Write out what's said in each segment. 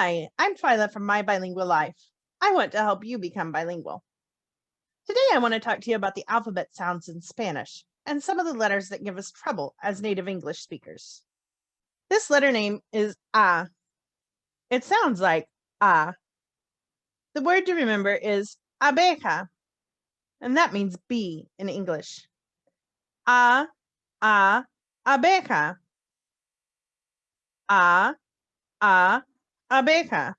Hi, I'm Twyla from My Bilingual Life. I want to help you become bilingual. Today, I want to talk to you about the alphabet sounds in Spanish and some of the letters that give us trouble as native English speakers. This letter name is A. It sounds like A. The word to remember is abeja, and that means bee in English. A, abeja. A, abeja.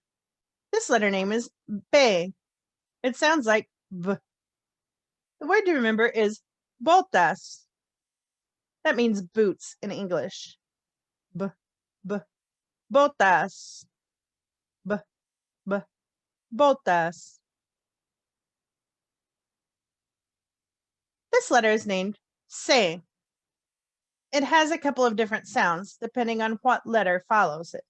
This letter name is B. It sounds like V. The word to remember is botas. That means boots in English. B, botas. B, botas. This letter is named C. It has a couple of different sounds depending on what letter follows it.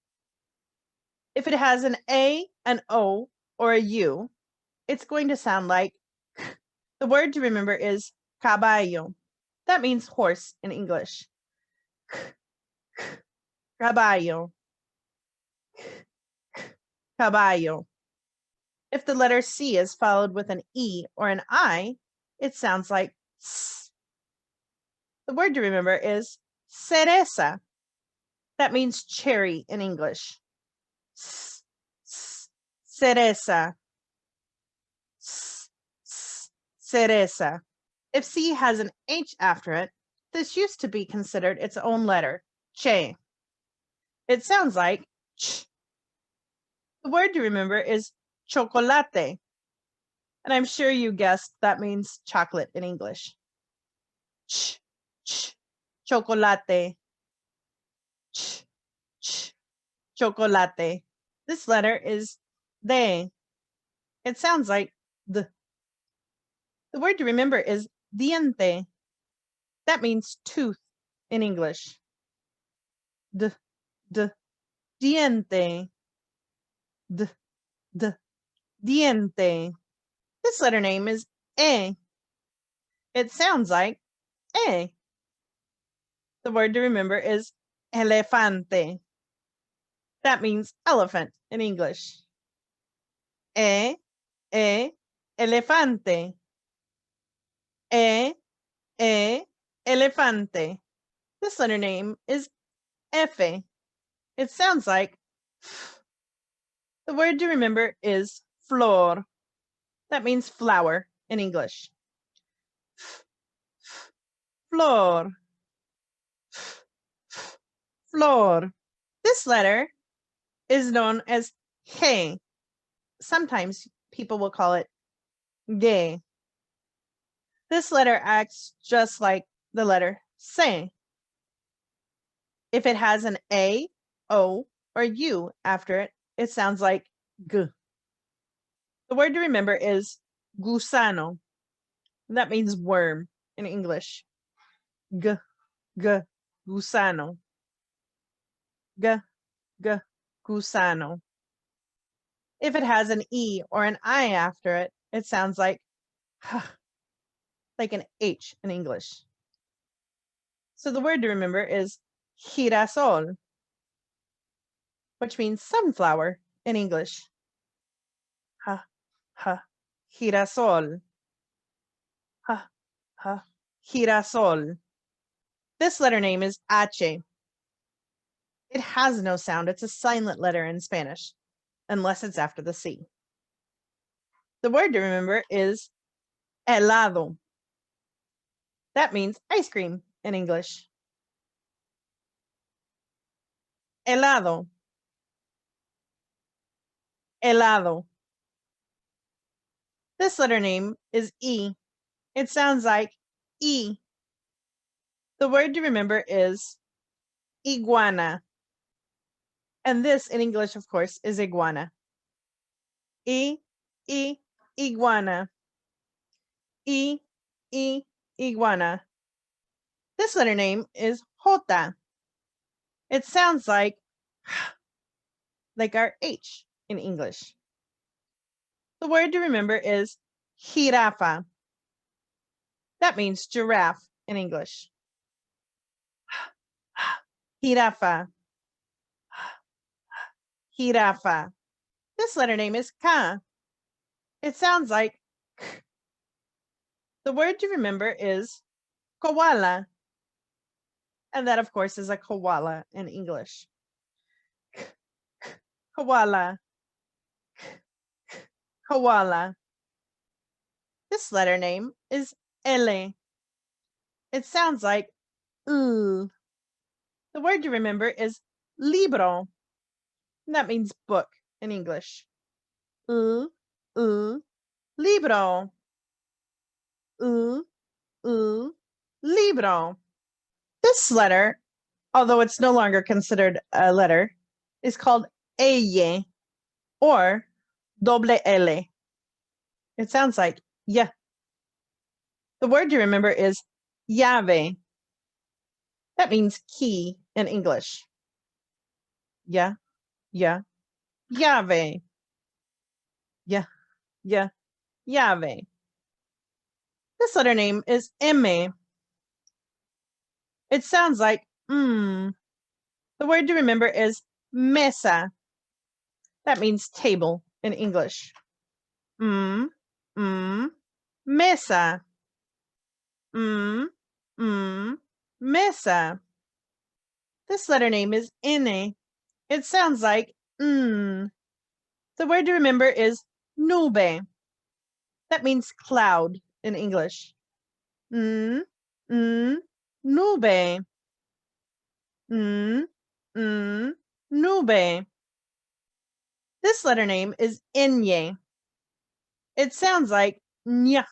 If it has an A, an O, or a U, it's going to sound like K. The word to remember is caballo. That means horse in English. K, caballo. Caballo. If the letter C is followed with an E or an I, it sounds like S. The word to remember is cereza. That means cherry in English. Cereza. Cereza. If C has an H after it, this used to be considered its own letter, che. It sounds like ch. The word to remember is chocolate. And I'm sure you guessed that means chocolate in English. Ch, chocolate. Ch, chocolate. This letter is de. It sounds like the. The word to remember is diente. That means tooth in English. Diente. Diente. This letter name is E. It sounds like E. The word to remember is elefante. That means elephant in English. Elefante. Elefante. This letter name is F. It sounds like F. The word to remember is flor. That means flower in English. Flor. Flor. This letter is known as G. Sometimes people will call it G. This letter acts just like the letter C. If it has an A, O, or U after it, it sounds like G. The word to remember is gusano. That means worm in English. Gusano. Gusano. If it has an E or an I after it, it sounds like an H in English. So the word to remember is girasol, which means sunflower in English. Girasol. Girasol. This letter name is H. It has no sound. It's a silent letter in Spanish, unless it's after the C. The word to remember is helado. That means ice cream in English. Helado. Helado. This letter name is E. It sounds like E. The word to remember is iguana. And this in English, of course, is iguana. Iguana. Iguana. This letter name is jota. It sounds like our H in English. The word to remember is jirafa. That means giraffe in English. Jirafa. Jirafa. This letter name is ka. It sounds like k. The word to remember is koala. And that, of course, is a koala in English. Koala. Koala. This letter name is L. It sounds like L. The word to remember is libro. And that means book in English. L, L, libro. L, L, libro. This letter, although it's no longer considered a letter, is called ella or doble L. It sounds like yeah. The word to remember is llave. That means key in English. Yeah, yeah, llave. Yeah, yeah, llave. This letter name is M. It sounds like mm. The word to remember is mesa. That means table in English. Mm, mm, mesa. Mm, mm, mesa. This letter name is N. It sounds like mm. The word to remember is nube. That means cloud in English. Mm, mm, nube. Mm, mm, nube. This letter name is Nye. It sounds like nya.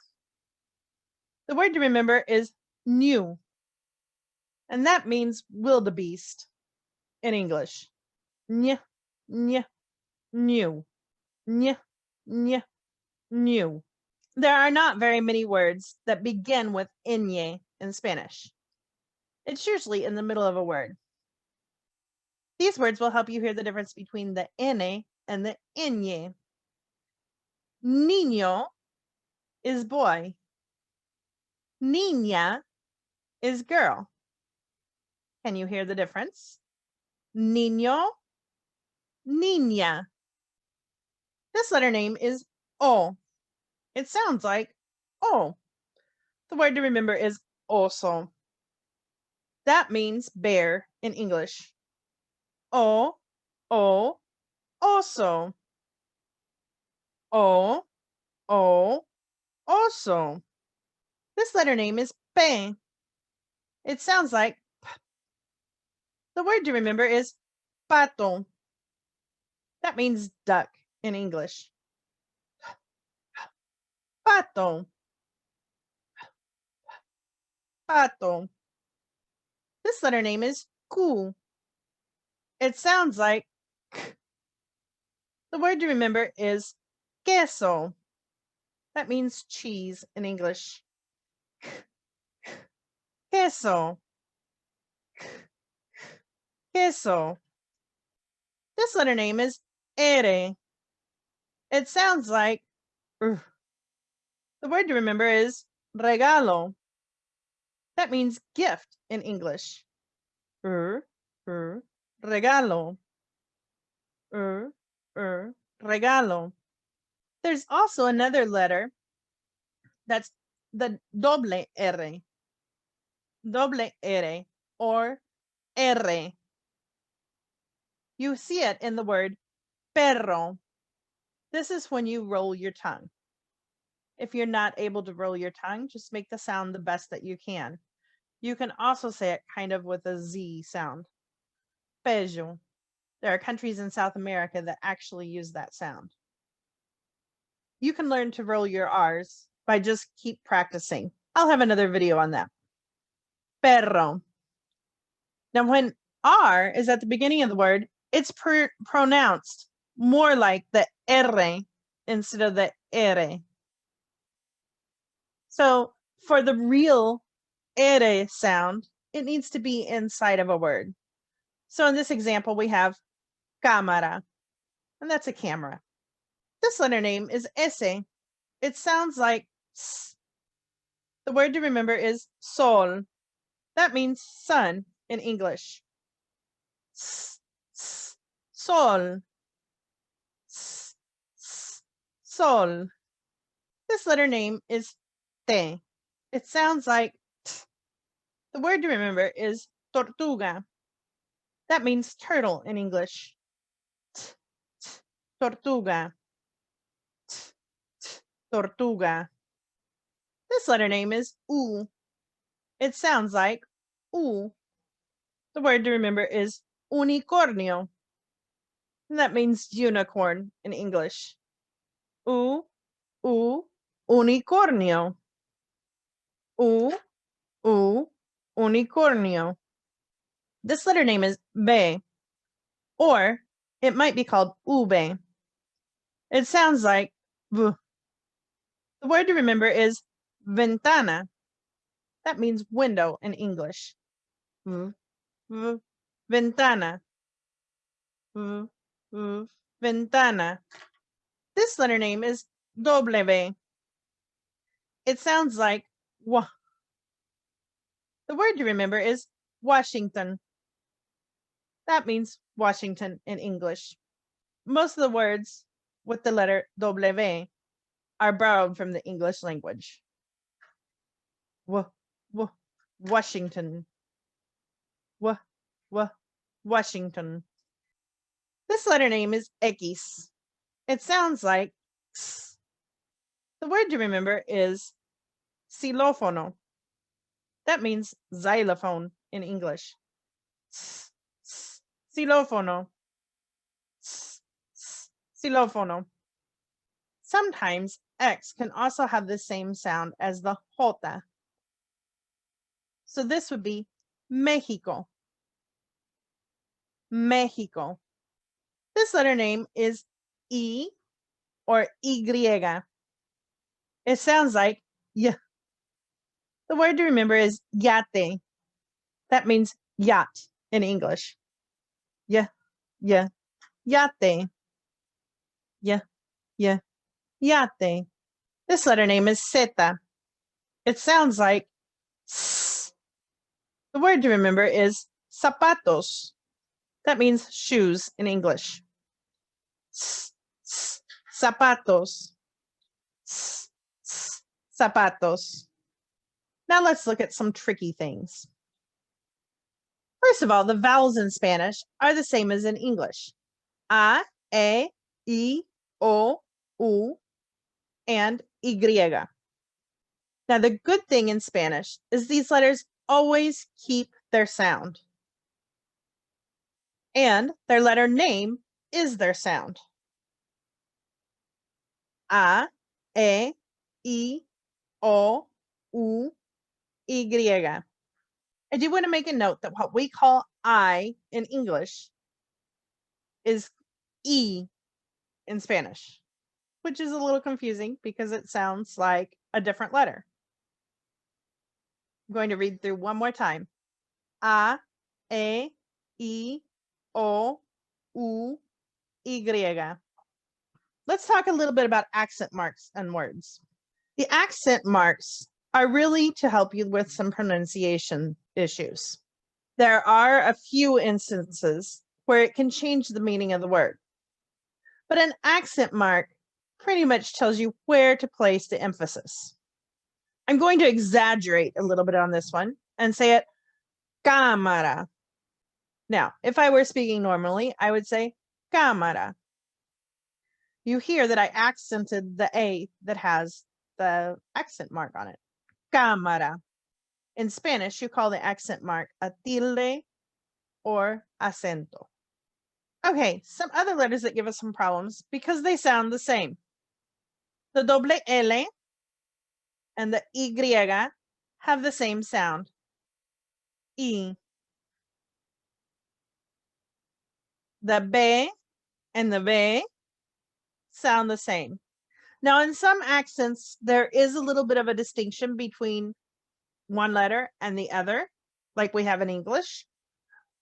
The word to remember is new, and that means wildebeest in English. Nya, nya, new. Nya, nya, new. There are not very many words that begin with Nye in Spanish. It's usually in the middle of a word. These words will help you hear the difference between the N and the Nye. Niño is boy. Niña is girl. Can you hear the difference? Niño, niña. This letter name is O. It sounds like O. The word to remember is oso. That means bear in English. O, oso. O, oso. This letter name is P. It sounds like P. The word to remember is pato. That means duck in English. Pato. Pato. This letter name is Q. It sounds like K. The word to remember is queso. That means cheese in English. Queso. Queso. This letter name is ere. It sounds like R. The word to remember is regalo. That means gift in English. Regalo. Regalo. There's also another letter that's the doble R. Doble R or R. You see it in the word perro. This is when you roll your tongue. If you're not able to roll your tongue, just make the sound the best that you can. You can also say it kind of with a Z sound. Pejo. There are countries in South America that actually use that sound. You can learn to roll your R's by just keep practicing. I'll have another video on that. Perro. Now, when R is at the beginning of the word, it's pronounced more like the R instead of the R. So for the real R sound, it needs to be inside of a word. So in this example, we have cámara, and that's a camera. This letter name is S. It sounds like S. The word to remember is sol. That means sun in English. S, s, sol. S, sol. This letter name is te. It sounds like t. The word to remember is tortuga. That means turtle in English. T, t, tortuga. T, t, tortuga. This letter name is u. It sounds like u. The word to remember is unicornio. And that means unicorn in English. U, unicornio. U, unicornio. This letter name is be, or it might be called ube. It sounds like v. The word to remember is ventana. That means window in English. V, v, ventana. V, v, ventana. This letter name is W. It sounds like wa. The word to remember is Washington. That means Washington in English. Most of the words with the letter W are borrowed from the English language. Washington. Washington. This letter name is X. It sounds like X. The word to remember is xilófono. That means xylophone in English. Xilófono. Xilófono. Sometimes X can also have the same sound as the J. So this would be Mexico. Mexico. This letter name is E or Y. It sounds like Y. The word to remember is yate. That means yacht in English. Yate. Yate. Yate. This letter name is Zeta. It sounds like S. The word to remember is zapatos. That means shoes in English. Zapatos. Zapatos. Now let's look at some tricky things. First of all, the vowels in Spanish are the same as in English. A, E, I, O, U, and Y. Now, the good thing in Spanish is these letters always keep their sound. And their letter name is their sound. A, E, I, O, U, Y. I do want to make a note that what we call I in English is E in Spanish, which is a little confusing because it sounds like a different letter. I'm going to read through one more time. A, E, I, O, U, Y. Let's talk a little bit about accent marks and words. The accent marks are really to help you with some pronunciation issues. There are a few instances where it can change the meaning of the word. But an accent mark pretty much tells you where to place the emphasis. I'm going to exaggerate a little bit on this one and say it cámara. Now, if I were speaking normally, I would say cámara. You hear that I accented the A that has the accent mark on it. Cámara. In Spanish, you call the accent mark a tilde or acento. Okay, some other letters that give us some problems because they sound the same. The doble L and the Y have the same sound. I. The B and the V sound the same. Now, in some accents, there is a little bit of a distinction between one letter and the other, like we have in English,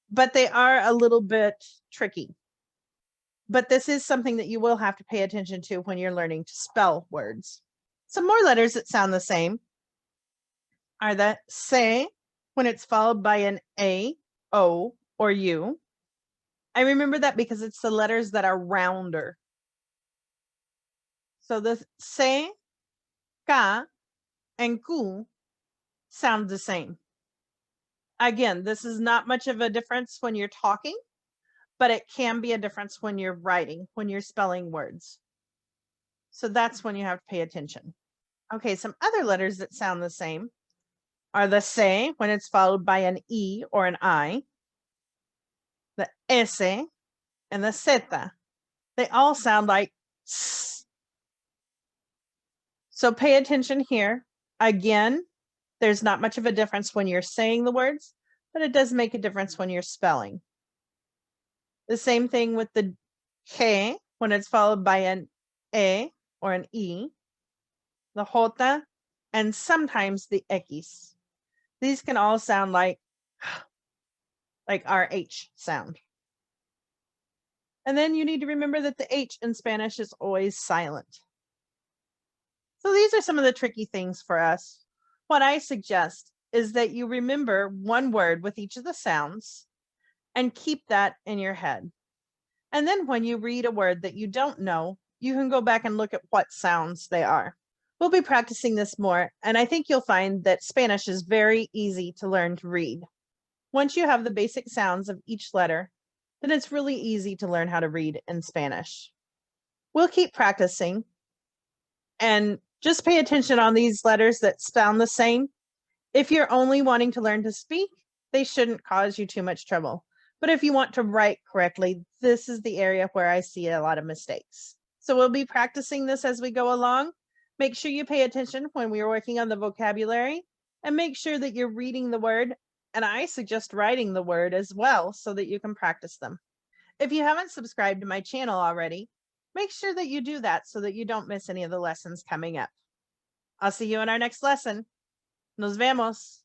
but they are a little bit tricky. But this is something that you will have to pay attention to when you're learning to spell words. Some more letters that sound the same are the C when it's followed by an A, O, or U. I remember that because it's the letters that are rounder. So the se, ka, and ku sound the same. Again, this is not much of a difference when you're talking, but it can be a difference when you're writing, when you're spelling words. So that's when you have to pay attention. Okay, some other letters that sound the same are the se when it's followed by an e or an I, the s and the zeta. They all sound like s. So pay attention here. Again, there's not much of a difference when you're saying the words, but it does make a difference when you're spelling. The same thing with the K when it's followed by an E or an E, the Jota, and sometimes the X. These can all sound like our H sound. And then you need to remember that the H in Spanish is always silent. So these are some of the tricky things for us. What I suggest is that you remember one word with each of the sounds and keep that in your head. And then when you read a word that you don't know, you can go back and look at what sounds they are. We'll be practicing this more, and I think you'll find that Spanish is very easy to learn to read. Once you have the basic sounds of each letter, then it's really easy to learn how to read in Spanish. We'll keep practicing, and just pay attention on these letters that sound the same. If you're only wanting to learn to speak, they shouldn't cause you too much trouble. But if you want to write correctly, this is the area where I see a lot of mistakes. So we'll be practicing this as we go along. Make sure you pay attention when we are working on the vocabulary, and make sure that you're reading the word, and I suggest writing the word as well so that you can practice them. If you haven't subscribed to my channel already, make sure that you do that so that you don't miss any of the lessons coming up. I'll see you in our next lesson. Nos vemos.